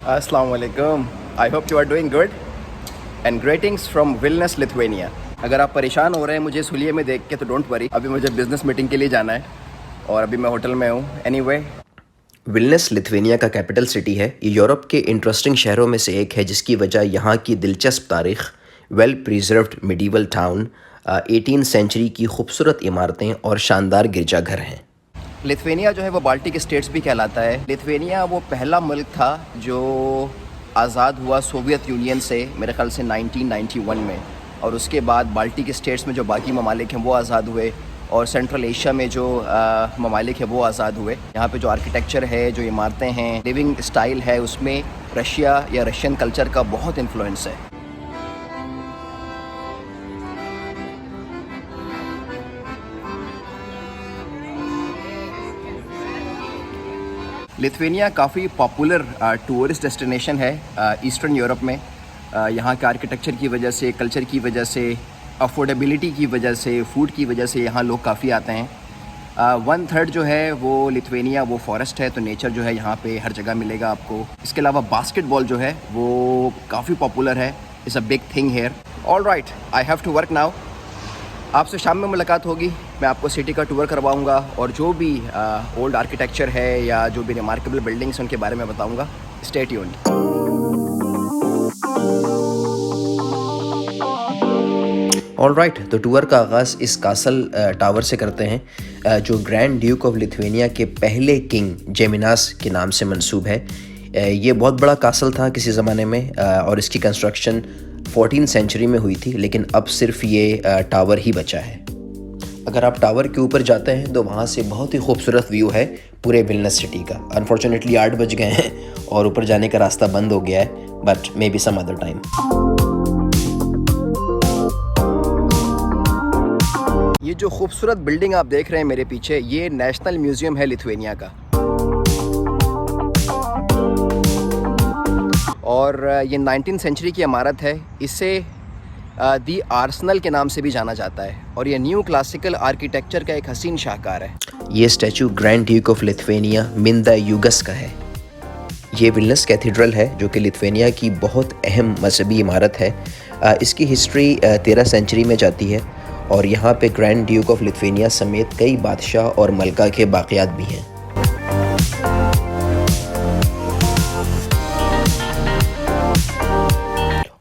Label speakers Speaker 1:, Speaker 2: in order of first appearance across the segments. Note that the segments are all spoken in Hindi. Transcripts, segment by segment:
Speaker 1: Assalamu alaikum. I hope you are doing good and greetings from Vilnius, Lithuania. अगर आप परेशान हो रहे हैं मुझे सुलिए में देख के तो डोंट वरी, अभी मुझे बिजनेस मीटिंग के लिए जाना है और अभी मैं होटल में हूँ. एनीवे,
Speaker 2: विल्नियस लिथुआनिया का कैपिटल सिटी है. ये यूरोप के इंटरेस्टिंग शहरों में से एक है जिसकी वजह यहाँ की दिलचस्प तारीख, well preserved medieval town, 18th century की खूबसूरत इमारतें और शानदार गिरजाघर हैं.
Speaker 1: लिथुआनिया जो है वो बाल्टिक स्टेट्स भी कहलाता है. लिथुआनिया वो पहला मुल्क था जो आज़ाद हुआ सोवियत यूनियन से, मेरे ख्याल से 1991 में, और उसके बाद बाल्टिक स्टेट्स में जो बाकी ममालिक हैं वो आज़ाद हुए और सेंट्रल एशिया में जो ममालिक है वो आज़ाद हुए. यहाँ पे जो आर्किटेक्चर है, जो इमारतें हैं, लिविंग स्टाइल है, उसमें रशिया या रशियन कल्चर का बहुत इन्फ्लुएंस है. लिथुआनिया काफ़ी पॉपुलर टूरिस्ट डेस्टिनेशन है ईस्टर्न यूरोप में. यहाँ के आर्किटेक्चर की वजह से, कल्चर की वजह से, अफोर्डेबिलिटी की वजह से, फूड की वजह से यहाँ लोग काफ़ी आते हैं. 1/3 जो है वो लिथुआनिया वो फॉरेस्ट है, तो नेचर जो है यहाँ पे हर जगह मिलेगा आपको. इसके अलावा बास्केटबॉल जो है वो काफ़ी पॉपुलर है. It's a big thing here. All right, I have to work now. आपसे शाम में मुलाकात होगी. मैं आपको सिटी का टूर करवाऊंगा और जो भी ओल्ड आर्किटेक्चर है या जो भी रिमार्केबल बिल्डिंग्स उनके बारे में बताऊंगा. Stay tuned.
Speaker 2: ऑल राइट, तो टूर का आगाज़ इस कासल टावर से करते हैं जो ग्रैंड ड्यूक ऑफ लिथुआनिया के पहले किंग जेमिनास के नाम से मंसूब है. ये बहुत बड़ा कासल था किसी ज़माने में और इसकी कंस्ट्रक्शन 14th सेंचुरी में हुई थी, लेकिन अब सिर्फ ये टावर ही बचा है. अगर आप टावर के ऊपर जाते हैं तो वहाँ से बहुत ही खूबसूरत व्यू है पूरे विल्नियस सिटी का. अनफॉर्चुनेटली 8 बज गए हैं और ऊपर जाने का रास्ता बंद हो गया है, but maybe some other time.
Speaker 1: ये जो खूबसूरत बिल्डिंग आप देख रहे हैं मेरे पीछे, ये नेशनल म्यूज़ियम है लिथुआनिया का. और ये 19th सेंचुरी की इमारत है. इसे दी आर्सेनल के नाम से भी जाना जाता है और ये न्यू क्लासिकल आर्किटेक्चर का एक हसीन शाहकार है.
Speaker 2: ये statue grand duke of Lithuania Mindaugas का है. ये विल्नियस कैथेड्रल है जो कि लिथुआनिया की बहुत अहम मजहबी इमारत है. इसकी हिस्ट्री 13th सेंचुरी में जाती है और यहाँ पे ग्रैंड ड्यूक ऑफ लिथुआनिया समेत कई बादशाह और मलका के बाक़ियात भी हैं.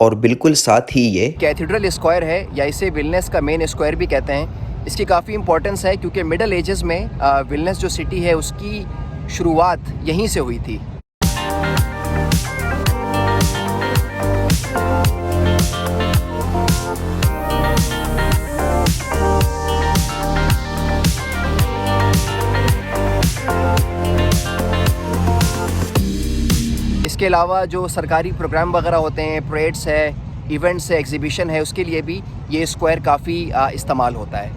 Speaker 2: और बिल्कुल साथ ही ये
Speaker 1: कैथेड्रल स्क्वायर है, या इसे विल्नियस का मेन स्क्वायर भी कहते हैं. इसकी काफ़ी इंपॉर्टेंस है क्योंकि मिडल एजेस में विल्नियस जो सिटी है उसकी शुरुआत यहीं से हुई थी. इसके अलावा जो सरकारी प्रोग्राम वगैरह होते हैं, परेड्स है, इवेंट्स है, एग्जीबिशन है, उसके लिए भी ये स्क्वायर काफ़ी इस्तेमाल होता है.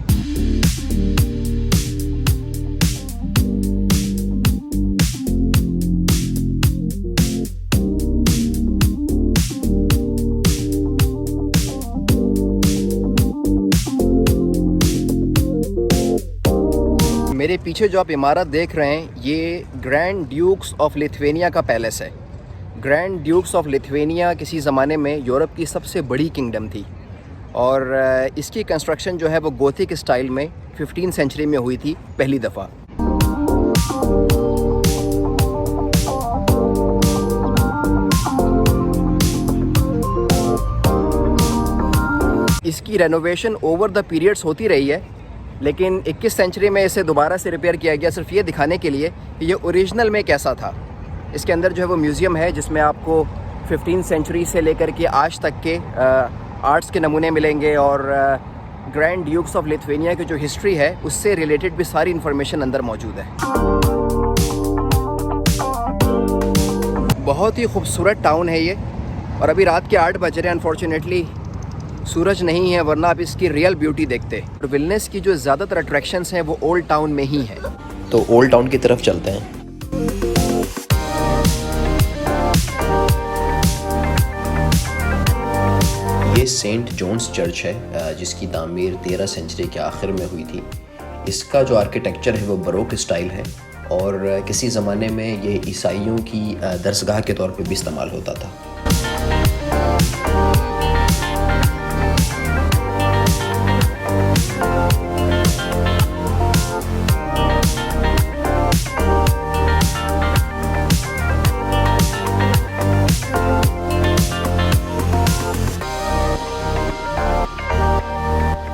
Speaker 1: मेरे पीछे जो आप इमारत देख रहे हैं ये ग्रैंड ड्यूक्स ऑफ लिथुआनिया का पैलेस है. ग्रैंड ड्यूक्स ऑफ लिथुआनिया किसी ज़माने में यूरोप की सबसे बड़ी किंगडम थी और इसकी कंस्ट्रक्शन जो है वो गोथिक स्टाइल में 15th सेंचुरी में हुई थी पहली दफ़ा. इसकी रेनोवेशन ओवर द पीरियड्स होती रही है, लेकिन 21st सेंचुरी में इसे दोबारा से रिपेयर किया गया सिर्फ ये दिखाने के लिए कि ये ओरिजिनल में कैसा था. इसके अंदर जो है वो म्यूज़ियम है जिसमें आपको 15th सेंचुरी से लेकर के आज तक के आर्ट्स के नमूने मिलेंगे और ग्रैंड ड्यूक्स ऑफ लिथुआनिया की जो हिस्ट्री है उससे रिलेटेड भी सारी इन्फॉर्मेशन अंदर मौजूद है. बहुत ही खूबसूरत टाउन है ये और अभी रात के 8 बज रहे हैं. अनफॉर्चुनेटली सूरज नहीं है, वरना आप इसकी रियल ब्यूटी देखते. और विल्नियस की जो ज़्यादातर अट्रैक्शंस हैं वो ओल्ड टाउन में ही हैं.
Speaker 2: तो ओल्ड टाउन की तरफ चलते हैं. ये सेंट जॉन्स चर्च है जिसकी तामीर 13th सेंचुरी के आखिर में हुई थी. इसका जो आर्किटेक्चर है वो बरोक स्टाइल है और किसी ज़माने में ये ईसाइयों की दरसगाह के तौर पे भी इस्तेमाल होता था।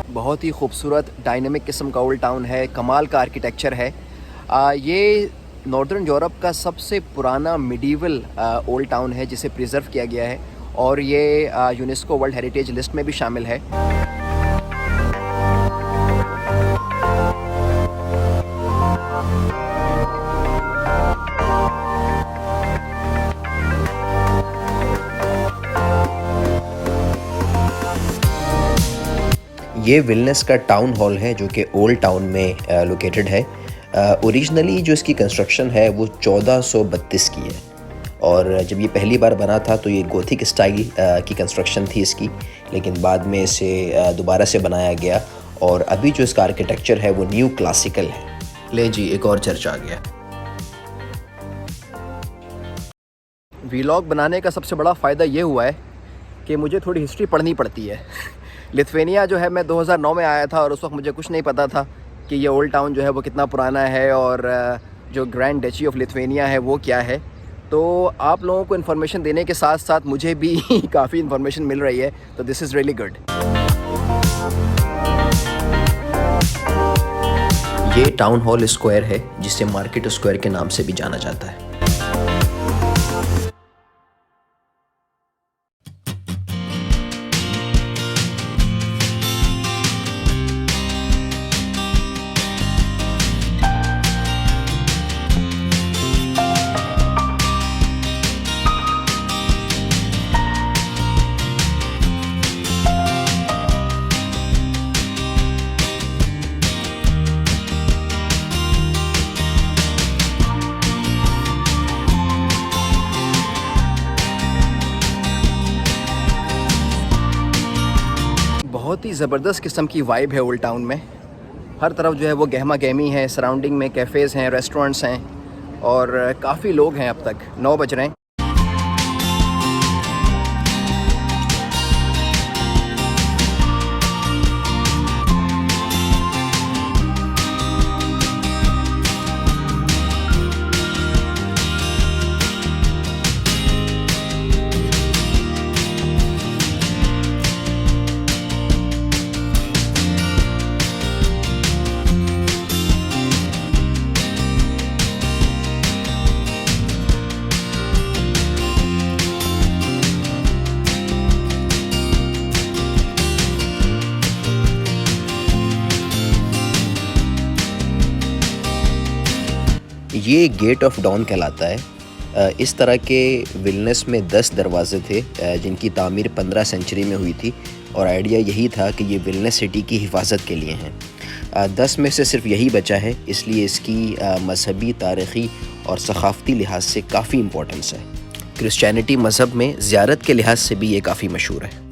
Speaker 1: बहुत ही खूबसूरत डायनेमिक किस्म का ओल्ड टाउन है, कमाल का आर्किटेक्चर है। ये नॉर्दर्न यूरोप का सबसे पुराना मिडीवल ओल्ड टाउन है जिसे प्रिजर्व किया गया है और ये यूनेस्को वर्ल्ड हेरिटेज लिस्ट में भी शामिल है।
Speaker 2: ये विलनेस का टाउन हॉल है जो कि ओल्ड टाउन में लोकेटेड है। ओरिजिनली जो इसकी कंस्ट्रक्शन है वो 1432 की है और जब ये पहली बार बना था तो ये गोथिक स्टाइल की कंस्ट्रक्शन थी इसकी, लेकिन बाद में इसे दोबारा से बनाया गया और अभी जो इसका आर्किटेक्चर है वो न्यू क्लासिकल है। ले जी, एक और चर्च आ गया।
Speaker 1: वीलॉग बनाने का सबसे बड़ा फ़ायदा ये हुआ है कि मुझे थोड़ी हिस्ट्री पढ़नी पड़ती है। लिथुआनिया जो है मैं 2009 में आया था और उस वक्त मुझे कुछ नहीं पता था कि ये ओल्ड टाउन जो है वो कितना पुराना है और जो ग्रैंड डची ऑफ लिथुआनिया है वो क्या है। तो आप लोगों को इन्फॉर्मेशन देने के साथ साथ मुझे भी काफ़ी इन्फॉर्मेशन मिल रही है, तो दिस इज़ रियली गुड।
Speaker 2: ये टाउन हॉल स्क्वायर है जिसे मार्केट स्क्वायर के नाम से भी जाना जाता है।
Speaker 1: बहुत ही ज़बरदस्त किस्म की वाइब है ओल्ड टाउन में। हर तरफ जो है वो गहमा गहमी है, सराउंडिंग में कैफ़ेज़ हैं, रेस्टोरेंट्स हैं और काफ़ी लोग हैं। अब तक 9 बज रहे हैं।
Speaker 2: ये गेट ऑफ डॉन कहलाता है। इस तरह के विलनेस में 10 दरवाजे थे जिनकी तामीर 15 सेंचुरी में हुई थी और आइडिया यही था कि ये विलनेस सिटी की हिफाजत के लिए हैं। 10 में से सिर्फ यही बचा है, इसलिए इसकी मजहबी, तारीख़ी और सकाफ़ती लिहाज से काफ़ी इम्पोर्टेंस है। क्रिश्चियनिटी मज़हब में ज़ियारत के लिहाज से भी ये काफ़ी मशहूर है।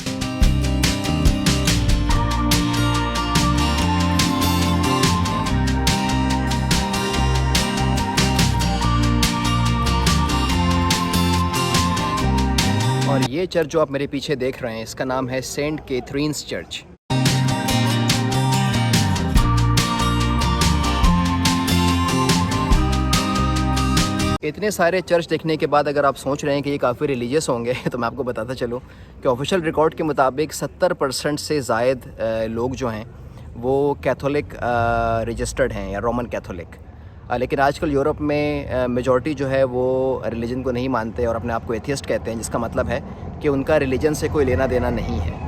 Speaker 1: और ये चर्च जो आप मेरे पीछे देख रहे हैं इसका नाम है सेंट कैथरीन्स चर्च। इतने सारे चर्च देखने के बाद अगर आप सोच रहे हैं कि ये काफ़ी रिलीजियस होंगे तो मैं आपको बताता चलूँ कि ऑफिशियल रिकॉर्ड के मुताबिक 70% से ज़ायद लोग जो हैं वो कैथोलिक रजिस्टर्ड हैं या रोमन कैथोलिक। लेकिन आजकल यूरोप में मेजॉरिटी जो है वो रिलीजन को नहीं मानते और अपने आप को एथियस्ट कहते हैं, जिसका मतलब है कि उनका रिलीजन से कोई लेना देना नहीं है।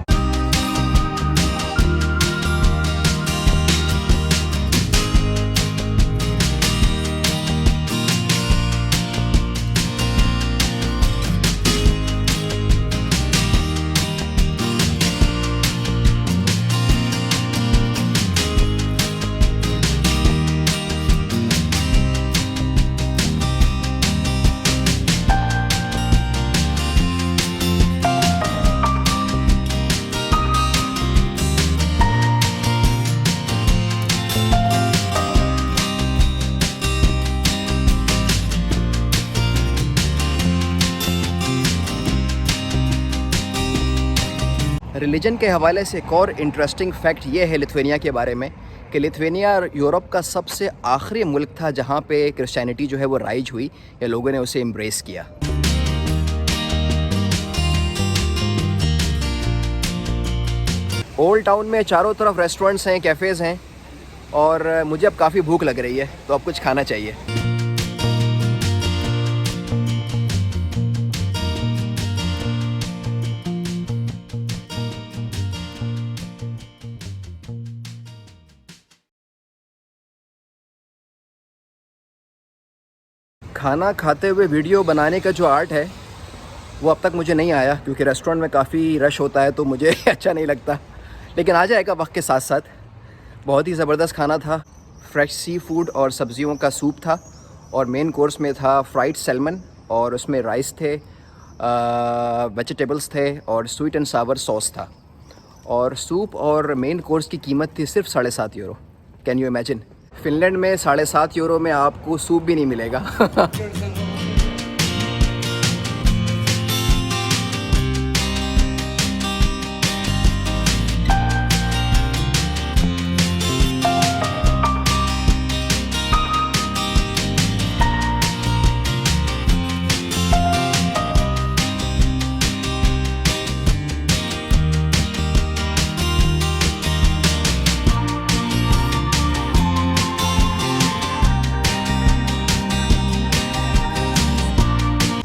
Speaker 1: रिलीजन के हवाले से एक और इंटरेस्टिंग फैक्ट ये है लिथुआनिया के बारे में कि लिथुआनिया यूरोप का सबसे आखिरी मुल्क था जहाँ पे क्रिश्चियनिटी जो है वो राइज हुई या लोगों ने उसे एम्ब्रेस किया। ओल्ड टाउन में चारों तरफ रेस्टोरेंट्स हैं, कैफ़ेज़ हैं और मुझे अब काफ़ी भूख लग रही है तो अब कुछ खाना चाहिए। खाना खाते हुए वीडियो बनाने का जो आर्ट है वो अब तक मुझे नहीं आया क्योंकि रेस्टोरेंट में काफ़ी रश होता है तो मुझे अच्छा नहीं लगता, लेकिन आ जाएगा वक्त के साथ साथ। बहुत ही ज़बरदस्त खाना था, फ्रेश सी फूड और सब्जियों का सूप था और मेन कोर्स में था फ्राइड सैल्मन और उसमें राइस थे, वेजिटेबल्स थे और स्वीट एंड सावर सॉस था और सूप और मेन कोर्स की कीमत थी सिर्फ 7.5 euro. Can you imagine? Finland में 7.5 यूरो में आपको सूप भी नहीं मिलेगा।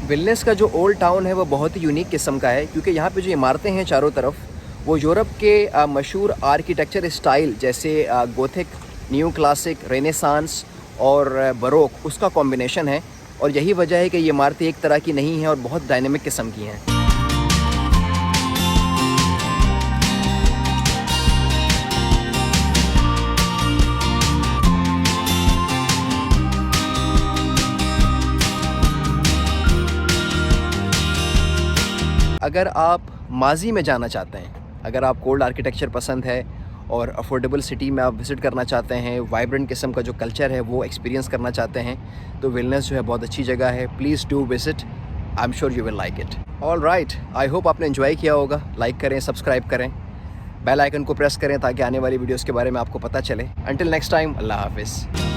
Speaker 1: विलनेस का जो ओल्ड टाउन है वो बहुत ही यूनिक किस्म का है क्योंकि यहाँ पे जो इमारतें हैं चारों तरफ वो यूरोप के मशहूर आर्किटेक्चर स्टाइल जैसे गोथिक, न्यू क्लासिक, रेनेसांस और बरोक उसका कॉम्बिनेशन है और यही वजह है कि ये इमारतें एक तरह की नहीं हैं और बहुत डायनेमिक किस्म की हैं। अगर आप माजी में जाना चाहते हैं, अगर आपको ओल्ड आर्किटेक्चर पसंद है और अफोर्डेबल सिटी में आप विज़िट करना चाहते हैं, वाइब्रेंट किस्म का जो कल्चर है वो एक्सपीरियंस करना चाहते हैं तो विलनेस जो है बहुत अच्छी जगह है। Please do visit, I am sure you will like it. All right, I hope आपने एंजॉय किया होगा। लाइक करें, सब्सक्राइब करें, बेल आइकन को प्रेस करें ताकि आने वाली वीडियोज़ के बारे में आपको पता चले। अंटिल नेक्स्ट टाइम, अल्लाह हाफिज़।